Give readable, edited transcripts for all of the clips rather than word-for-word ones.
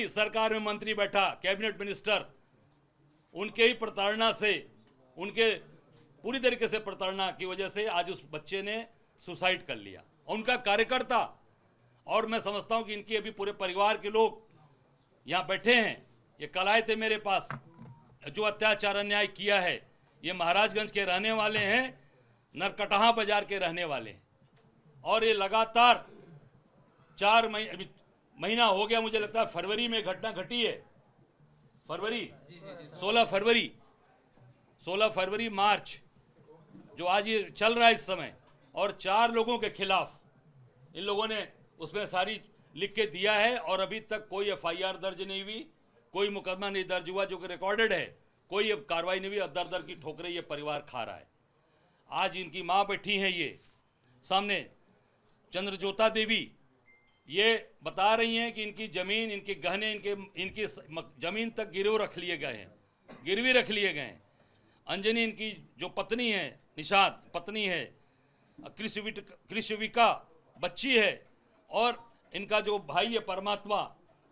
भी सरकार में मंत्री बैठा, कैबिनेट मिनिस्टर, उनके ही प्रताड़ना से, उनके पूरी तरीके से प्रताड़ना की वजह से आज उस बच्चे ने सुसाइड कर लिया। उनका कार्यकर्ता, और मैं समझता हूं कि इनके अभी पूरे परिवार के लोग यहाँ बैठे हैं। ये कल आए थे मेरे पास। जो अत्याचार अन्याय किया है, ये महाराजगंज के रहने वाले हैं, नरकटहा बाजार के रहने वाले हैं, और ये लगातार 4 महीना हो गया, मुझे लगता है फरवरी में घटना घटी है, फरवरी 16 फरवरी मार्च, जो आज ये चल रहा है इस समय, और 4 लोगों के खिलाफ इन लोगों ने उसमें सारी लिख के दिया है, और अभी तक कोई एफआईआर दर्ज नहीं हुई, कोई मुकदमा नहीं दर्ज हुआ, जो कि रिकॉर्डेड है, कोई अब कार्रवाई नहीं हुई। दर दर की ठोकरें ये परिवार खा रहा है। आज इनकी माँ बैठी हैं ये सामने, चंद्रजोता देवी, ये बता रही हैं कि इनकी ज़मीन, इनके गहने, इनकी ज़मीन तक गिरवी रख लिए गए हैं। अंजनी इनकी जो पत्नी है, निषाद पत्नी है, कृषविका बच्ची है, और इनका जो भाई है परमात्मा,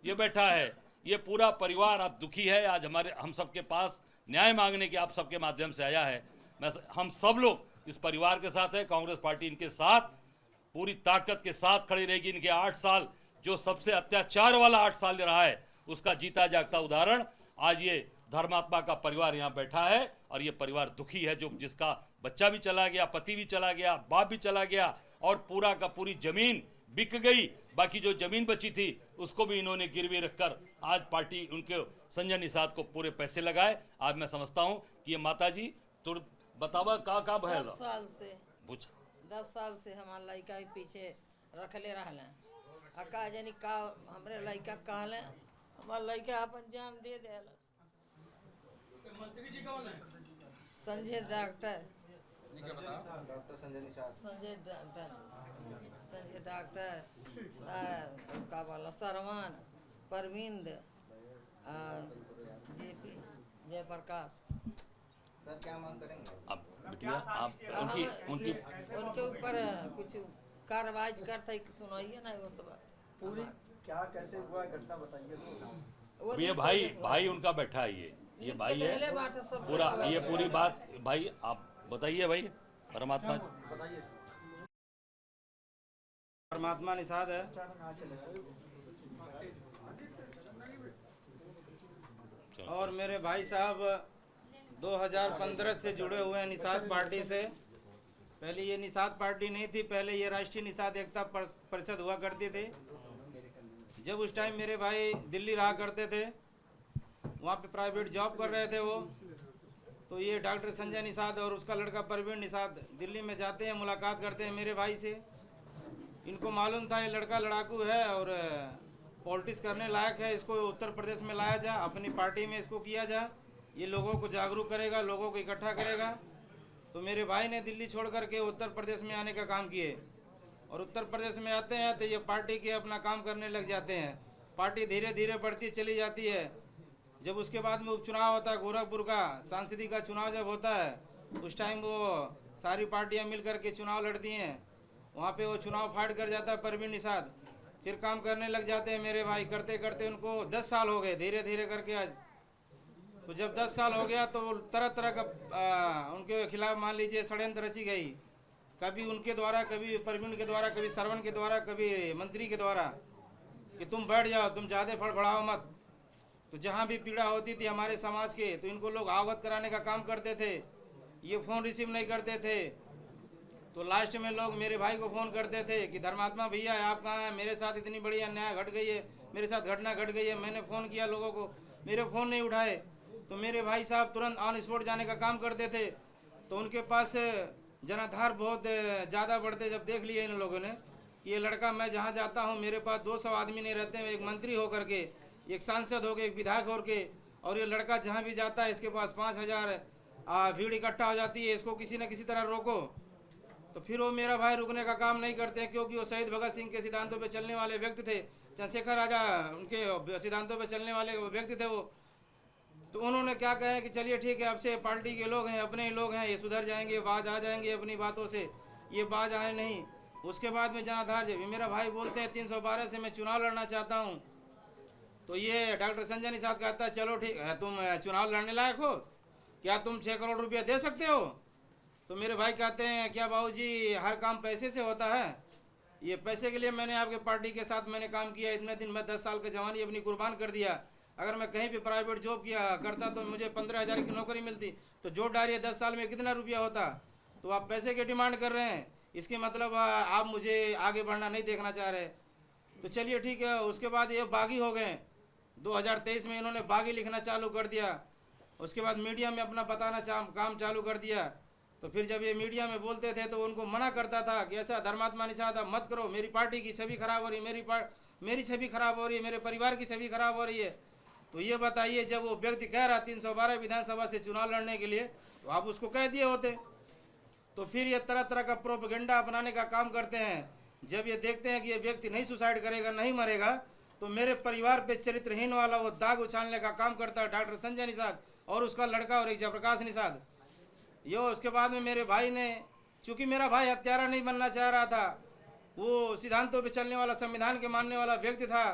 ये बैठा है। ये पूरा परिवार अब दुखी है। आज हम सबके पास न्याय मांगने के आप सबके माध्यम से आया है। हम सब लोग इस परिवार के साथ है। कांग्रेस पार्टी इनके साथ पूरी ताकत के साथ खड़ी रहेगी। इनके 8 साल, जो सबसे अत्याचार वाला 8 साल रहा है, उसका जीता जागता उदाहरण आज ये धर्मात्मा का परिवार यहाँ बैठा है। और ये परिवार दुखी है, जो जिसका बच्चा भी चला गया, पति भी चला गया, बाप भी चला गया, और पूरा का पूरी जमीन बिक गई। बाकी जो जमीन बची थी उसको भी इन्होंने गिरवी रखकर आज पार्टी उनके संजय निषाद को पूरे पैसे लगाए। आज मैं समझता हूँ कि ये माता जी तुरंत बतावा का भय 10 साल से पूछ 10 साल से हमारे लड़का के पीछे रखले रहले। अका जानी का हमरे लड़का कहले, हमारे लड़का अपन जान दे देला। मंत्री जी कौन है? Sanjay doctor, doctor Sanjay Nishad. Sanjay doctor, का बोला सरवन, परविंद, जेपी जयप्रकाश। सर क्या मांग करेंगे? अब बिटिया आप उनके ऊपर कुछ कार्रवाई करते सुनाइए ना। वो तो पूरी क्या कैसे हुआ घटना बताइए। ये भाई उनका बैठा है, ये भाई है पूरा, ये पूरी बात भाई आप बताइए। भाई परमात्मा बताइए। परमात्मा निषाद है। और मेरे भाई साहब 2015 से जुड़े हुए हैं निषाद पार्टी से। पहले ये निषाद पार्टी नहीं थी, पहले ये राष्ट्रीय निषाद एकता परिषद हुआ करती थी। जब उस टाइम मेरे भाई दिल्ली रहा करते थे, वहाँ पे प्राइवेट जॉब कर रहे थे वो, तो ये डॉक्टर संजय निषाद और उसका लड़का परवीन निषाद दिल्ली में जाते हैं, मुलाकात करते हैं मेरे भाई से। इनको मालूम था ये लड़का लड़ाकू है और पॉलिटिक्स करने लायक है, इसको उत्तर प्रदेश में लाया जा, अपनी पार्टी में इसको किया जा, ये लोगों को जागरूक करेगा, लोगों को इकट्ठा करेगा। तो मेरे भाई ने दिल्ली छोड़ करके उत्तर प्रदेश में आने का काम किए, और उत्तर प्रदेश में आते हैं तो ये पार्टी के अपना काम करने लग जाते हैं। पार्टी धीरे धीरे बढ़ती चली जाती है। जब उसके बाद में उपचुनाव होता है, गोरखपुर का सांसदी का चुनाव जब होता है, उस टाइम वो सारी पार्टियां मिल करके चुनाव लड़ती हैं। वहाँ पे वो चुनाव फाइट कर जाता है परवीन निषाद, फिर काम करने लग जाते हैं मेरे भाई। करते करते उनको 10 साल हो गए, धीरे धीरे करके आज। तो जब 10 साल हो गया तो तरह तरह का उनके खिलाफ मान लीजिए षड्यंत्र रची गई, कभी उनके द्वारा, कभी परवीन के द्वारा, कभी सरवन के द्वारा, कभी मंत्री के द्वारा, कि तुम बैठ जाओ, तुम ज़्यादा फड़फड़ाओ मत। तो जहाँ भी पीड़ा होती थी हमारे समाज के, तो इनको लोग अवगत कराने का काम करते थे। ये फ़ोन रिसीव नहीं करते थे, तो लास्ट में लोग मेरे भाई को फ़ोन करते थे कि धर्मात्मा भैया आप कहाँ हैं, मेरे साथ इतनी बड़ी अन्याय घट गई है, मेरे साथ घटना घट गई है। मैंने फ़ोन किया लोगों को, मेरे फ़ोन नहीं उठाए, तो मेरे भाई साहब तुरंत ऑन स्पॉट जाने का काम करते थे। तो उनके पास जनाधार बहुत ज़्यादा बढ़ते जब देख लिए इन लोगों ने, ये लड़का मैं जहाँ जाता हूँ मेरे पास 200 आदमी नहीं रहते हैं, एक मंत्री होकर के, एक सांसद हो के, एक विधायक हो के, और ये लड़का जहाँ भी जाता है इसके पास 5000 भीड़ इकट्ठा हो जाती है, इसको किसी न किसी तरह रोको। तो फिर वो मेरा भाई रुकने का काम नहीं करते, क्योंकि वो शहीद भगत सिंह के सिद्धांतों पे चलने वाले व्यक्ति थे, चंद्रशेखर राजा उनके सिद्धांतों पे चलने वाले व्यक्ति थे वो। तो उन्होंने क्या कहा कि चलिए ठीक है, अब से पार्टी के लोग हैं, अपने ही लोग हैं, ये सुधर जाएंगे, बाज आ जाएंगे अपनी बातों से, ये बाज आए नहीं। उसके बाद में जनाधार जब मेरा भाई बोलते हैं 312 से मैं चुनाव लड़ना चाहता हूँ, तो तो ये डॉक्टर संजय निषाद कहता है चलो ठीक है, तुम चुनाव लड़ने लायक हो, क्या तुम 6 करोड़ रुपया दे सकते हो? तो मेरे भाई कहते हैं क्या बाबूजी हर काम पैसे से होता है? ये पैसे के लिए मैंने आपके पार्टी के साथ मैंने काम किया, इतने दिन मैं 10 साल की जवानी अपनी कुर्बान कर दिया। अगर मैं कहीं भी प्राइवेट जॉब किया करता तो मुझे 15,000 की नौकरी मिलती, तो जो डालिए 10 साल में कितना रुपया होता? तो आप पैसे की डिमांड कर रहे हैं, इसके मतलब आप मुझे आगे बढ़ना नहीं देखना चाह रहे। तो चलिए ठीक है। उसके बाद ये बागी हो गए। 2023 में इन्होंने बागी लिखना चालू कर दिया। उसके बाद मीडिया में अपना बताना काम चालू कर दिया। तो फिर जब ये मीडिया में बोलते थे तो उनको मना करता था कि ऐसा धर्मात्मा निषाद आप मत करो, मेरी पार्टी की छवि खराब हो रही है, मेरी छवि खराब हो रही है, मेरे परिवार की छवि खराब हो रही है। तो ये बताइए जब वो व्यक्ति कह रहा 312 विधानसभा से चुनाव लड़ने के लिए, तो आप उसको कह दिए होते। तो फिर ये तरह तरह का प्रोपेगेंडा अपनाने का काम करते हैं। जब ये देखते हैं कि ये व्यक्ति नहीं सुसाइड करेगा, नहीं मरेगा, तो मेरे परिवार पे चरित्रहीन वाला वो दाग उछालने का काम करता है डॉक्टर संजय निषाद और उसका लड़का और एक जयप्रकाश निषाद। यो उसके बाद में मेरे भाई ने, चूंकि मेरा भाई हत्यारा नहीं बनना चाह रहा था, वो सिद्धांतों पे चलने वाला, संविधान के मानने वाला व्यक्ति था।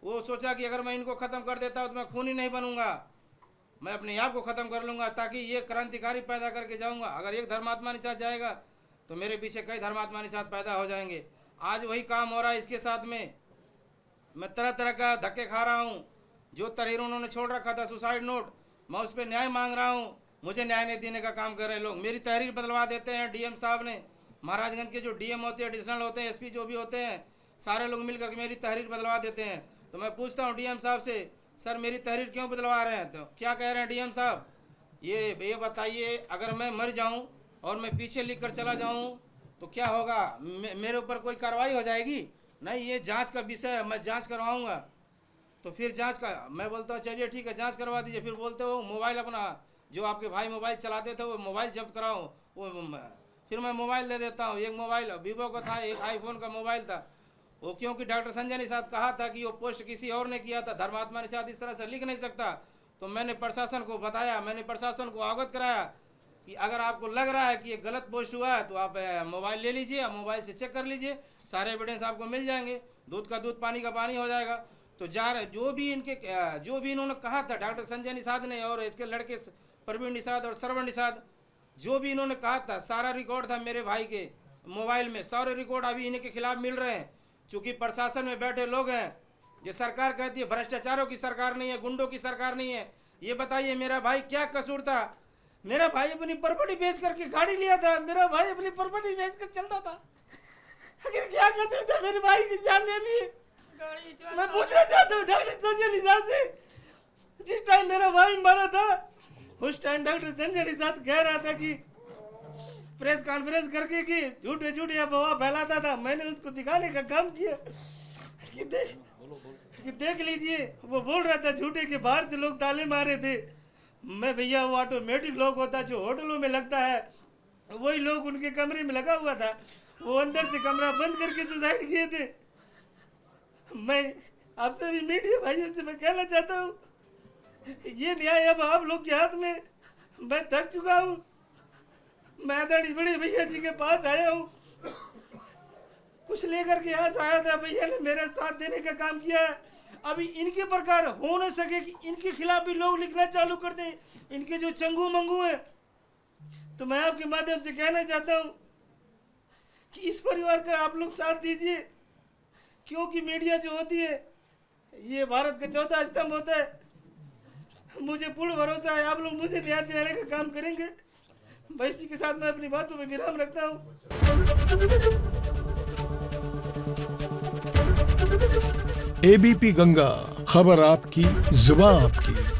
वो सोचा कि अगर मैं इनको खत्म कर देता हूँ तो मैं खूनी नहीं बनूंगा, मैं अपने आप को खत्म कर लूंगा ताकि ये क्रांतिकारी पैदा करके जाऊंगा। अगर एक धर्मात्मा निषाद जाएगा तो मेरे पीछे कई धर्मात्मा निषाद पैदा हो जाएंगे। आज वही काम हो रहा है इसके साथ में। मैं तरह तरह का धक्के खा रहा हूँ। जो तहरीर उन्होंने छोड़ रखा था सुसाइड नोट, मैं उस पर न्याय मांग रहा हूँ। मुझे न्याय नहीं देने का काम कर रहे लोग। मेरी तहरीर बदलवा देते हैं डीएम साहब ने। महाराजगंज के जो डीएम होते हैं, एडिशनल होते हैं, एसपी जो भी होते हैं, सारे लोग मिलकर के मेरी तहरीर बदलवा देते हैं। तो मैं पूछता हूँ डीएम साहब से, सर मेरी तहरीर क्यों बदलवा रहे हैं? तो क्या कह रहे हैं डीएम साहब, ये बताइए अगर मैं मर जाऊँ और मैं पीछे लिख कर चला जाऊँ तो क्या होगा? मेरे ऊपर कोई कार्रवाई हो जाएगी? नहीं, ये जांच का विषय है, मैं जांच करवाऊंगा। तो फिर जांच का मैं बोलता हूँ चलिए ठीक है जांच करवा दीजिए। फिर बोलते हो मोबाइल अपना, जो आपके भाई मोबाइल चलाते थे वो मोबाइल जब्त कराओ। वो फिर मैं मोबाइल दे देता हूँ। एक मोबाइल वीवो का था, एक आईफोन का मोबाइल था। वो क्योंकि डॉक्टर संजय निषाद कहा था कि वो पोस्ट किसी और ने किया था, धर्मात्मा निषाद इस तरह से लिख नहीं सकता। तो मैंने प्रशासन को बताया, मैंने प्रशासन को अवगत कराया कि अगर आपको लग रहा है कि ये गलत पोस्ट हुआ है तो आप मोबाइल ले लीजिए, मोबाइल से चेक कर लीजिए, सारे एविडेंस आपको मिल जाएंगे। दूध का दूध, पानी का पानी हो जाएगा। तो जो भी इन्होंने कहा था डॉक्टर संजय निषाद ने और इसके लड़के प्रवीण निषाद और श्रवण निषाद, जो भी इन्होंने कहा था सारा रिकॉर्ड था मेरे भाई के मोबाइल में। सारे रिकॉर्ड अभी इनके खिलाफ मिल रहे हैं। चूंकि प्रशासन में बैठे लोग हैं, ये सरकार कहती है भ्रष्टाचारों की सरकार नहीं है, गुंडों की सरकार नहीं है। ये बताइए मेरा भाई क्या कसूर था? मेरा भाई अपनी प्रॉपर्टी बेच करके गाड़ी लिया था, मेरा भाई अपनी प्रॉपर्टी बेच कर चलता था। आखिर क्या कसूर था? मेरे भाई की जान ले ली। मैं पूछना चाहता हूँ डॉक्टर संजय निषाद से, जिस टाइम मेरा भाई मरा था उस टाइम डॉक्टर संजय निषाद कह रहा था कि प्रेस कॉन्फ्रेंस करके कि झूठे झूठे अफवाह फैलाता था। मैंने उसको दिखाने का काम किया कि देख लीजिए, वो बोल रहा था झूठे के बाहर से लोग ताले मारे थे। मैं भैया वो ऑटोमेटिक लॉक होता जो होटलों में लगता है, वही लोग उनके कमरे में लगा हुआ था। वो अंदर से कमरा बंद करके सुसाइड किए थे। मैं आपसे भी मीडिया भाइयों से मैं कहना चाहता हूँ, ये न्याय अब आप लोग के हाथ में। मैं थक चुका हूँ। मैं आदरणीय बड़े भैया जी के पास आया हूँ, कुछ लेकर के यहाँ से आया था। भैया ने मेरा साथ देने का काम किया है। अभी इनके प्रकार हो न सके कि इनके खिलाफ भी लोग लिखना चालू कर दें, इनके जो चंगू मंगू हैं। तो मैं आपके माध्यम से कहना चाहता हूँ कि इस परिवार का आप लोग साथ दीजिए, क्योंकि मीडिया जो होती है ये भारत का चौथा स्तंभ होता है। मुझे पूर्ण भरोसा है आप लोग मुझे न्याय दिलाने का काम करेंगे। इसी के साथ मैं अपनी बातों में विराम रखता हूँ। एबीपी गंगा, खबर आपकी, जुबान आपकी।